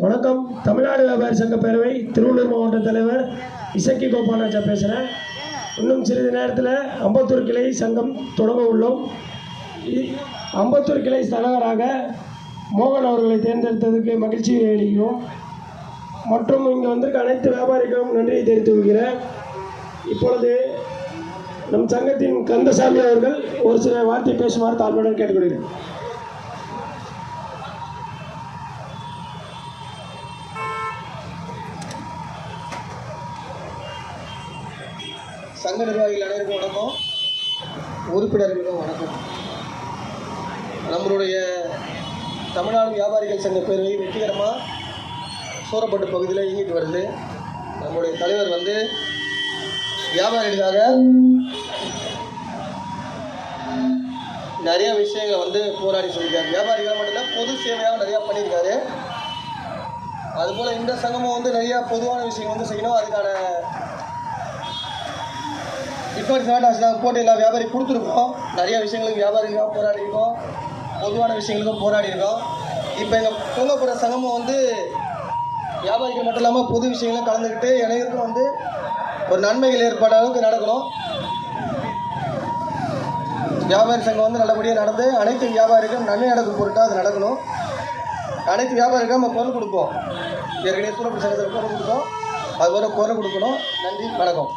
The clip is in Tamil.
வணக்கம். தமிழ்நாடு வியாபாரி சங்க பேரவை திருவள்ளூர் மாவட்ட தலைவர் இசக்கி கோபாலாஜா பேசுகிறேன். இன்னும் சிறிது நேரத்தில் அம்பத்தூர் கிளை சங்கம் தொடங்க உள்ளோம். அம்பத்தூர் கிளை தலைவராக மோகன் அவர்களை தேர்ந்தெடுத்ததுக்கு மகிழ்ச்சி அளிக்கிறோம். மற்றும் இங்கே வந்திருக்க அனைத்து வியாபாரிகளும் நன்றியை தெரிவித்து கொள்கிறேன். இப்பொழுது நம் சங்கத்தின் கந்தசாமி அவர்கள் ஒரு சில வார்த்தை பேசுமாறு தாழ்மையுடன் கேட்டுக்கொள்கிறேன். சங்க நிர்வாகிகள் அனைவருக்கும் வணக்கம், உறுப்பினர்களுக்கும் வணக்கம். நம்மளுடைய தமிழ்நாடு வியாபாரிகள் சங்க பேரவை வெற்றிகரமாக சூரப்பட்டு பகுதியில் இயங்கிட்டு வருது. நம்மளுடைய தலைவர் வந்து வியாபாரிகளுக்காக நிறைய விஷயங்களை வந்து போராடி சொல்லியிருக்காரு. வியாபாரிகள் மட்டும் இல்லை, பொது சேவையாக நிறையா பண்ணியிருக்காரு. அதுபோல் இந்த சங்கமும் வந்து நிறையா பொதுவான விஷயங்கள் வந்து செய்யணும். அதுக்கான போட்டு எல்லா வியாபாரி கொடுத்துருக்கோம். நிறைய விஷயங்களுக்கு வியாபாரிகளுக்காக போராடிருக்கோம், பொதுவான விஷயங்களுக்கும் போராடிருக்கோம். இப்போ எங்கள் தூங்கப்புற சங்கமும் வந்து வியாபாரிகள் மட்டும் இல்லாமல் பொது விஷயங்களும் கலந்துக்கிட்டு அனைவருக்கும் வந்து ஒரு நன்மைகள் ஏற்பட அளவுக்கு நடக்கணும். வியாபாரி சங்கம் வந்து நல்லபடியாக நடந்து அனைத்து வியாபாரிகளும் நன்மை நடக்கும் பொருட்டாக அது நடக்கணும். அனைத்து வியாபாரிகளும் நம்ம குரல் கொடுப்போம். ஏற்கனவே சூரப்பட்டு சங்கத்தில் குரல் கொடுத்தோம், அதுபோல் குரல் கொடுக்கணும். நன்றி, வணக்கம்.